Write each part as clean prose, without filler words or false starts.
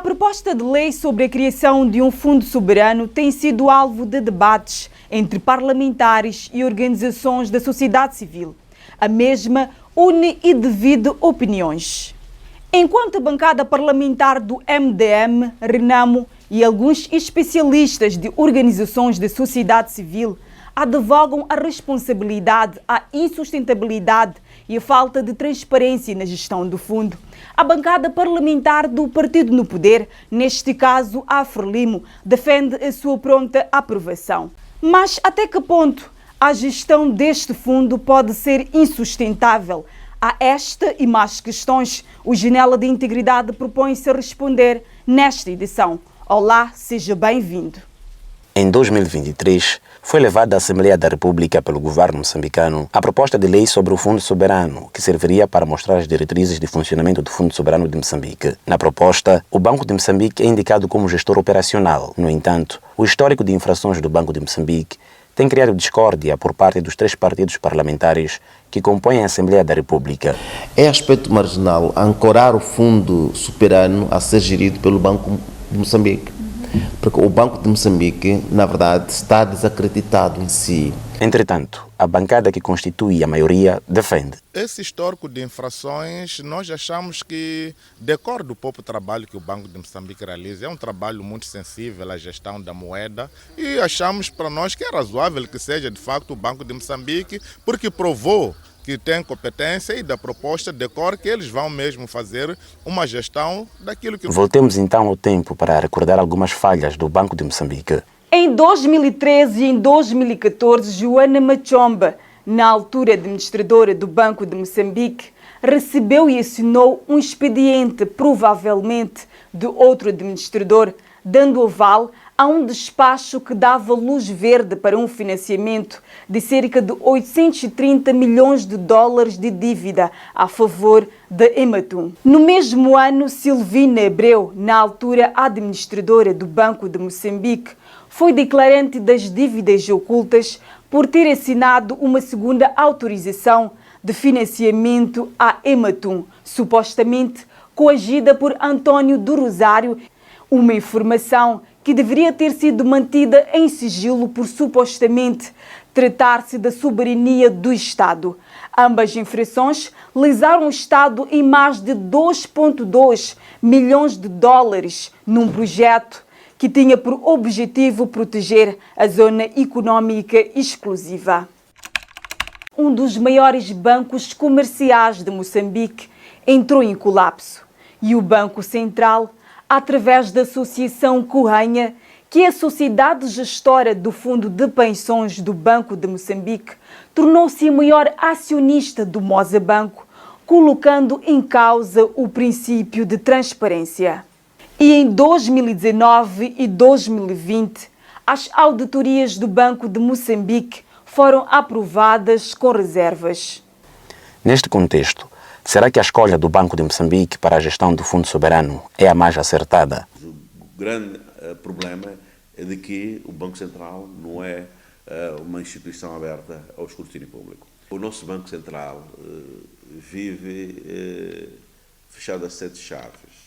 A proposta de lei sobre a criação de um fundo soberano tem sido alvo de debates entre parlamentares e organizações da sociedade civil. A mesma une e divide opiniões. Enquanto a bancada parlamentar do MDM, Renamo e alguns especialistas de organizações da sociedade civil advogam a responsabilidade, a insustentabilidade e a falta de transparência na gestão do fundo, a bancada parlamentar do partido no poder, neste caso a Frelimo, defende a sua pronta aprovação. Mas até que ponto a gestão deste fundo pode ser insustentável? A esta e mais questões, o Janela de Integridade propõe-se a responder nesta edição. Olá, seja bem-vindo. Em 2023, foi levada à Assembleia da República pelo governo moçambicano a proposta de lei sobre o Fundo Soberano, que serviria para mostrar as diretrizes de funcionamento do Fundo Soberano de Moçambique. Na proposta, o Banco de Moçambique é indicado como gestor operacional. No entanto, o histórico de infrações do Banco de Moçambique tem criado discórdia por parte dos 3 partidos parlamentares que compõem a Assembleia da República. É aspecto marginal ancorar o Fundo Soberano a ser gerido pelo Banco de Moçambique. Porque o Banco de Moçambique, na verdade, está desacreditado em si. Entretanto, a bancada que constitui a maioria defende. Esse histórico de infrações, nós achamos que decorre do pouco trabalho que o Banco de Moçambique realiza. É um trabalho muito sensível à gestão da moeda e achamos para nós que é razoável que seja de facto o Banco de Moçambique, porque provou que tem competência e da proposta decorre que eles vão mesmo fazer uma gestão daquilo que... Voltemos então ao tempo para recordar algumas falhas do Banco de Moçambique. Em 2013 e em 2014, Joana Machomba, na altura administradora do Banco de Moçambique, recebeu e assinou um expediente, provavelmente de outro administrador, dando aval a um despacho que dava luz verde para um financiamento de cerca de 830 milhões de dólares de dívida a favor da Ematum. No mesmo ano, Silvina Abreu, na altura administradora do Banco de Moçambique, foi declarante das dívidas ocultas por ter assinado uma segunda autorização de financiamento à Ematum, supostamente coagida por António do Rosário, uma informação que deveria ter sido mantida em sigilo por supostamente tratar-se da soberania do Estado. Ambas infrações lesaram o Estado em mais de 2,2 milhões de dólares num projeto que tinha por objetivo proteger a zona econômica exclusiva. Um dos maiores bancos comerciais de Moçambique entrou em colapso e o Banco Central, através da Associação Corranha, que é a sociedade gestora do Fundo de Pensões do Banco de Moçambique, tornou-se o maior acionista do Moza Banco, colocando em causa o princípio de transparência. E em 2019 e 2020, as auditorias do Banco de Moçambique foram aprovadas com reservas. Neste contexto, será que a escolha do Banco de Moçambique para a gestão do Fundo Soberano é a mais acertada? O grande problema é de que o Banco Central não é uma instituição aberta ao escrutínio público. O nosso Banco Central vive fechado a 7 chaves.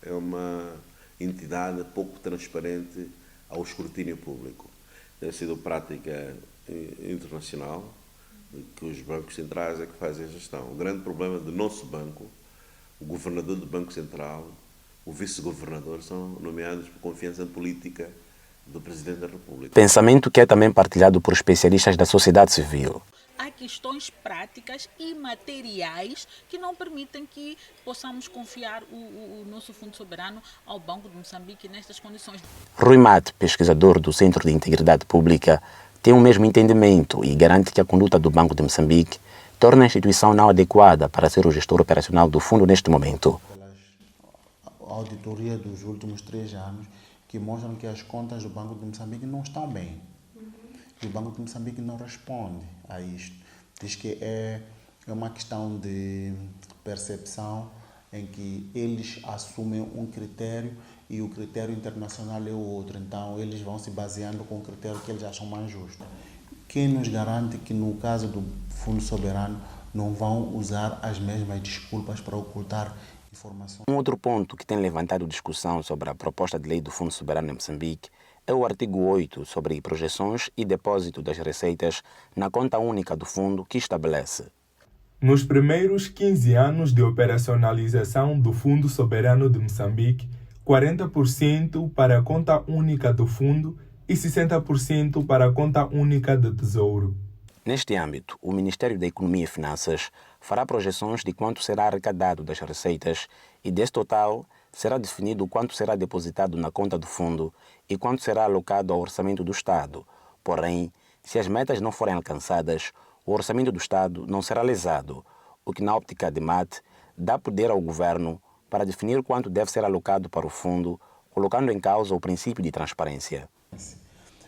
É uma entidade pouco transparente ao escrutínio público. Tem sido prática internacional que os bancos centrais é que fazem a gestão. O grande problema do nosso banco, o governador do Banco Central, o vice-governador são nomeados por confiança política do Presidente da República. Pensamento que é também partilhado por especialistas da sociedade civil. Há questões práticas e materiais que não permitem que possamos confiar o nosso Fundo Soberano ao Banco de Moçambique nestas condições. Rui Mate, pesquisador do Centro de Integridade Pública, tem o mesmo entendimento e garante que a conduta do Banco de Moçambique torna a instituição não adequada para ser o gestor operacional do fundo neste momento. A auditoria dos últimos 3 anos que mostram que as contas do Banco de Moçambique não estão bem. E o Banco de Moçambique não responde a isto. Diz que é uma questão de percepção em que eles assumem um critério e o critério internacional é o outro. Então, eles vão se baseando com o critério que eles acham mais justo. Quem nos garante que, no caso do Fundo Soberano, não vão usar as mesmas desculpas para ocultar informações. Um outro ponto que tem levantado discussão sobre a proposta de lei do Fundo Soberano em Moçambique é o artigo 8 sobre projeções e depósito das receitas na conta única do fundo, que estabelece: nos primeiros 15 anos de operacionalização do Fundo Soberano de Moçambique, 40% para a conta única do fundo e 60% para a conta única do Tesouro. Neste âmbito, o Ministério da Economia e Finanças fará projeções de quanto será arrecadado das receitas e, desse total, será definido quanto será depositado na conta do fundo e quanto será alocado ao orçamento do Estado. Porém, se as metas não forem alcançadas, o orçamento do Estado não será lesado, o que, na óptica de MAT, dá poder ao governo para definir quanto deve ser alocado para o fundo, colocando em causa o princípio de transparência.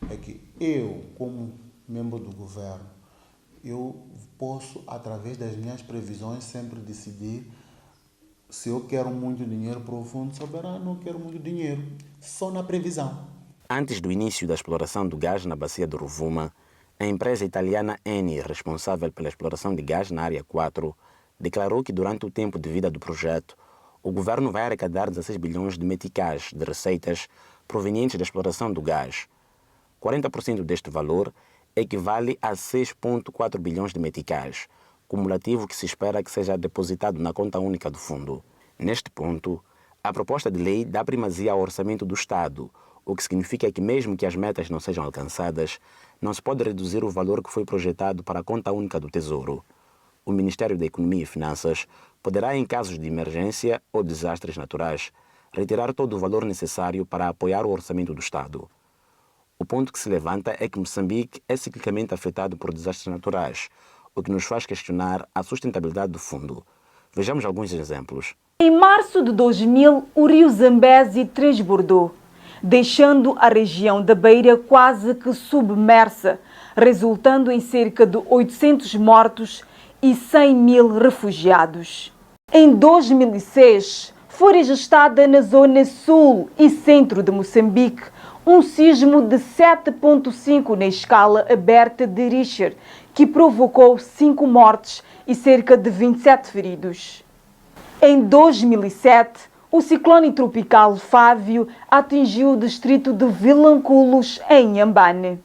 É que eu, como membro do governo, eu posso, através das minhas previsões, sempre decidir se eu quero muito dinheiro para o Fundo Soberano ou quero muito dinheiro, só na previsão. Antes do início da exploração do gás na bacia do Rovuma, a empresa italiana Eni, responsável pela exploração de gás na Área 4, declarou que durante o tempo de vida do projeto, o governo vai arrecadar 16 bilhões de meticais de receitas provenientes da exploração do gás. 40% deste valor equivale a 6,4 bilhões de meticais, cumulativo que se espera que seja depositado na conta única do fundo. Neste ponto, a proposta de lei dá primazia ao orçamento do Estado, o que significa que mesmo que as metas não sejam alcançadas, não se pode reduzir o valor que foi projetado para a conta única do Tesouro. O Ministério da Economia e Finanças poderá, em casos de emergência ou desastres naturais, retirar todo o valor necessário para apoiar o orçamento do Estado. O ponto que se levanta é que Moçambique é ciclicamente afetado por desastres naturais, o que nos faz questionar a sustentabilidade do fundo. Vejamos alguns exemplos. Em março de 2000, o rio Zambezi transbordou, deixando a região da Beira quase que submersa, resultando em cerca de 800 mortos e 100 mil refugiados. Em 2006, foi registrada na zona sul e centro de Moçambique um sismo de 7,5 na escala aberta de Richter, que provocou 5 mortes e cerca de 27 feridos. Em 2007, o ciclone tropical Fávio atingiu o distrito de Vilanculos, em Inhambane.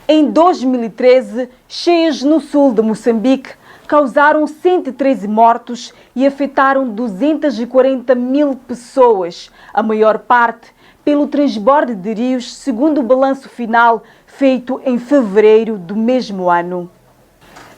Em 2013, cheias no sul de Moçambique causaram 113 mortos e afetaram 240 mil pessoas, a maior parte pelo transborde de rios, segundo o balanço final feito em fevereiro do mesmo ano.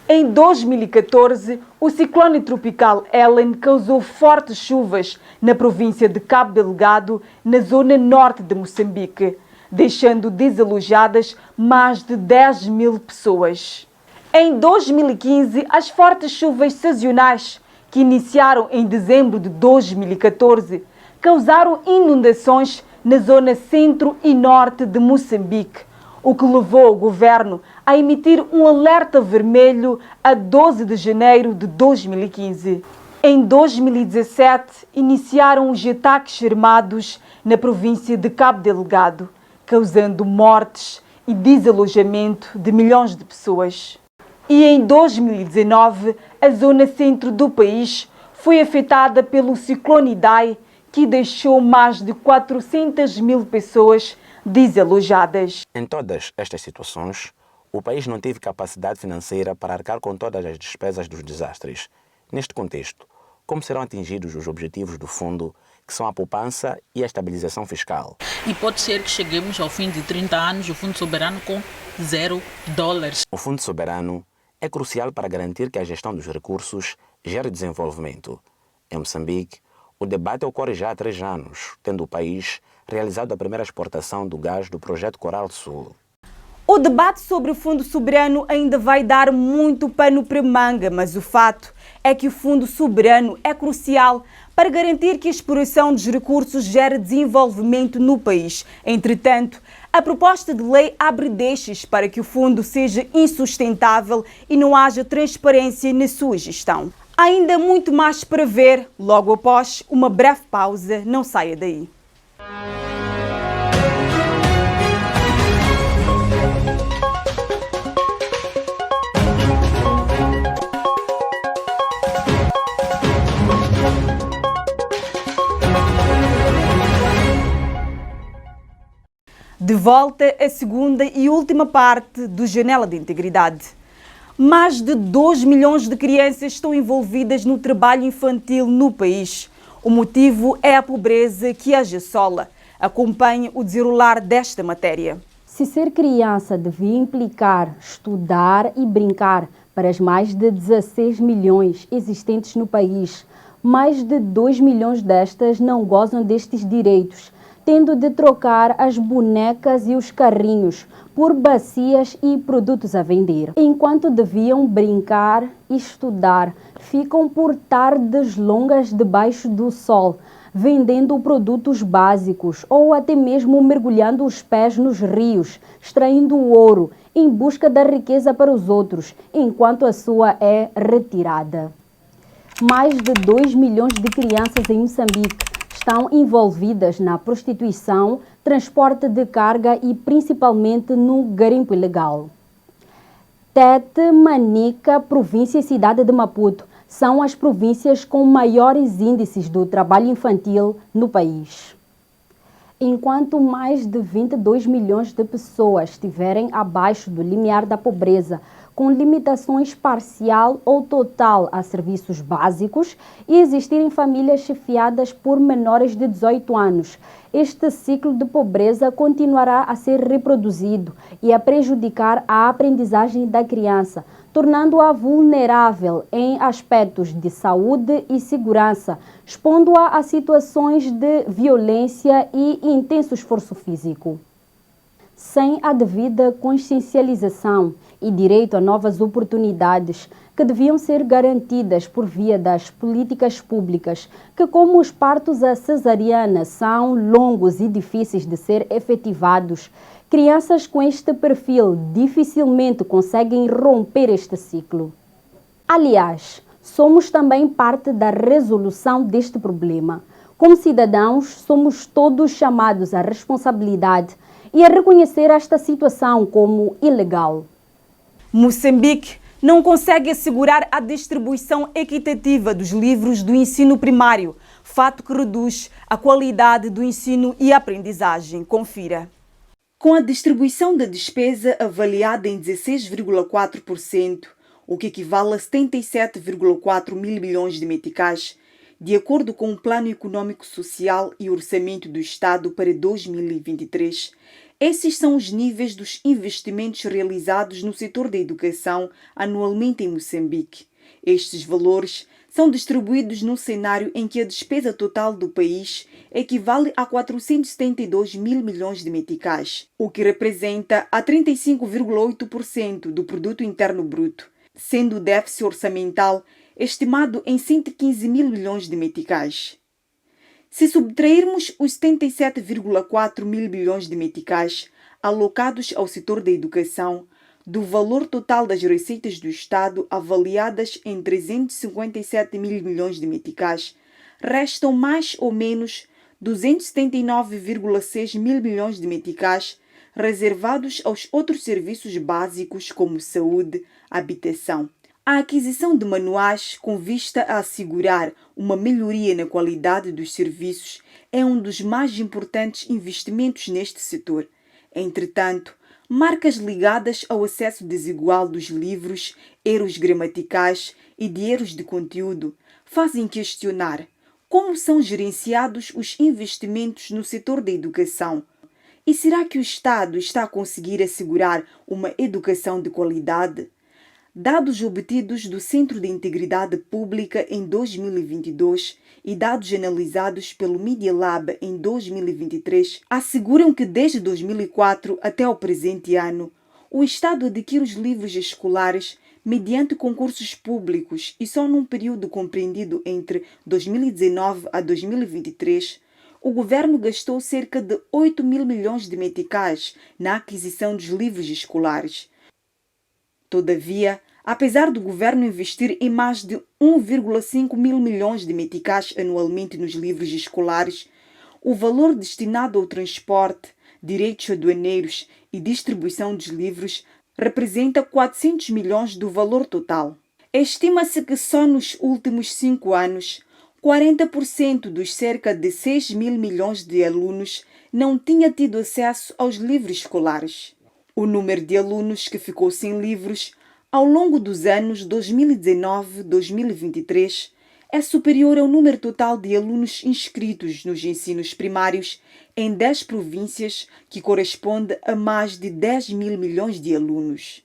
Em 2014, o ciclone tropical Helen causou fortes chuvas na província de Cabo Delgado, na zona norte de Moçambique, deixando desalojadas mais de 10 mil pessoas. Em 2015, as fortes chuvas sazonais, que iniciaram em dezembro de 2014, causaram inundações na zona centro e norte de Moçambique, o que levou o governo a emitir um alerta vermelho a 12 de janeiro de 2015. Em 2017, iniciaram os ataques armados na província de Cabo Delgado, causando mortes e desalojamento de milhões de pessoas. E em 2019, a zona centro do país foi afetada pelo ciclone Idai, que deixou mais de 400 mil pessoas desalojadas. Em todas estas situações, o país não teve capacidade financeira para arcar com todas as despesas dos desastres. Neste contexto, como serão atingidos os objetivos do fundo, que são a poupança e a estabilização fiscal? E pode ser que cheguemos ao fim de 30 anos o Fundo Soberano com $0. O Fundo Soberano é crucial para garantir que a gestão dos recursos gere desenvolvimento. Em Moçambique, o debate ocorre já há 3 anos, tendo o país realizado a primeira exportação do gás do projeto Coral Sul. O debate sobre o Fundo Soberano ainda vai dar muito pano para manga, mas o fato é que o Fundo Soberano é crucial para garantir que a exploração dos recursos gere desenvolvimento no país. Entretanto, a proposta de lei abre deixas para que o fundo seja insustentável e não haja transparência na sua gestão. Ainda muito mais para ver logo após uma breve pausa. Não saia daí. De volta à segunda e última parte do Janela de Integridade. Mais de 2 milhões de crianças estão envolvidas no trabalho infantil no país. O motivo é a pobreza que as assola. Acompanhe o desenrolar desta matéria. Se ser criança devia implicar estudar e brincar para as mais de 16 milhões existentes no país, mais de 2 milhões destas não gozam destes direitos, tendo de trocar as bonecas e os carrinhos por bacias e produtos a vender. Enquanto deviam brincar e estudar, ficam por tardes longas debaixo do sol, vendendo produtos básicos ou até mesmo mergulhando os pés nos rios, extraindo ouro em busca da riqueza para os outros, enquanto a sua é retirada. Mais de 2 milhões de crianças em Moçambique estão envolvidas na prostituição, transporte de carga e principalmente no garimpo ilegal. Tete, Manica, província e cidade de Maputo são as províncias com maiores índices do trabalho infantil no país. Enquanto mais de 22 milhões de pessoas estiverem abaixo do limiar da pobreza, com limitações parcial ou total a serviços básicos e existirem famílias chefiadas por menores de 18 anos, este ciclo de pobreza continuará a ser reproduzido e a prejudicar a aprendizagem da criança, tornando-a vulnerável em aspectos de saúde e segurança, expondo-a a situações de violência e intenso esforço físico. Sem a devida consciencialização e direito a novas oportunidades que deviam ser garantidas por via das políticas públicas, que como os partos à cesariana são longos e difíceis de ser efetivados, crianças com este perfil dificilmente conseguem romper este ciclo. Aliás, somos também parte da resolução deste problema. Como cidadãos, somos todos chamados à responsabilidade e a reconhecer esta situação como ilegal. Moçambique não consegue assegurar a distribuição equitativa dos livros do ensino primário, fato que reduz a qualidade do ensino e aprendizagem. Confira. Com a distribuição da despesa avaliada em 16,4%, o que equivale a 77,4 mil milhões de meticais, de acordo com o Plano Econômico Social e Orçamento do Estado para 2023, esses são os níveis dos investimentos realizados no setor da educação anualmente em Moçambique. Estes valores são distribuídos num cenário em que a despesa total do país equivale a 472 mil milhões de meticais, o que representa a 35,8% do produto interno bruto, sendo o déficit orçamental estimado em 115 mil milhões de meticais. Se subtrairmos os 77,4 mil milhões de meticais alocados ao setor da educação, do valor total das receitas do Estado avaliadas em 357 mil milhões de meticais, restam mais ou menos 279,6 mil milhões de meticais reservados aos outros serviços básicos como saúde, habitação. A aquisição de manuais com vista a assegurar uma melhoria na qualidade dos serviços é um dos mais importantes investimentos neste setor. Entretanto, marcas ligadas ao acesso desigual dos livros, erros gramaticais e de erros de conteúdo fazem questionar como são gerenciados os investimentos no setor da educação. E será que o Estado está a conseguir assegurar uma educação de qualidade? Dados obtidos do Centro de Integridade Pública em 2022 e dados analisados pelo Media Lab em 2023 asseguram que desde 2004 até o presente ano, o Estado adquire os livros escolares mediante concursos públicos e só num período compreendido entre 2019 a 2023, o governo gastou cerca de 8 mil milhões de meticais na aquisição dos livros escolares. Todavia, apesar do governo investir em mais de 1,5 mil milhões de meticais anualmente nos livros escolares, o valor destinado ao transporte, direitos aduaneiros e distribuição dos livros representa 400 milhões do valor total. Estima-se que só nos últimos 5 anos, 40% dos cerca de 6 mil milhões de alunos não tinha tido acesso aos livros escolares. O número de alunos que ficou sem livros ao longo dos anos 2019-2023 é superior ao número total de alunos inscritos nos ensinos primários em 10 províncias, que corresponde a mais de 10 mil milhões de alunos.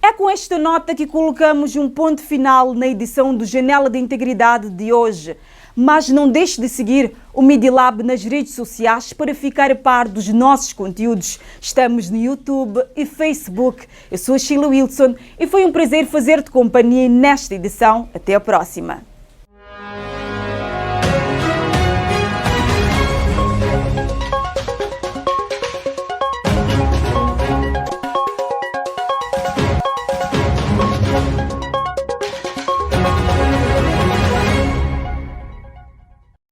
É com esta nota que colocamos um ponto final na edição do Janela de Integridade de hoje. Mas não deixe de seguir o Midilab nas redes sociais para ficar a par dos nossos conteúdos. Estamos no YouTube e Facebook. Eu sou a Sheila Wilson e foi um prazer fazer-te companhia nesta edição. Até a próxima.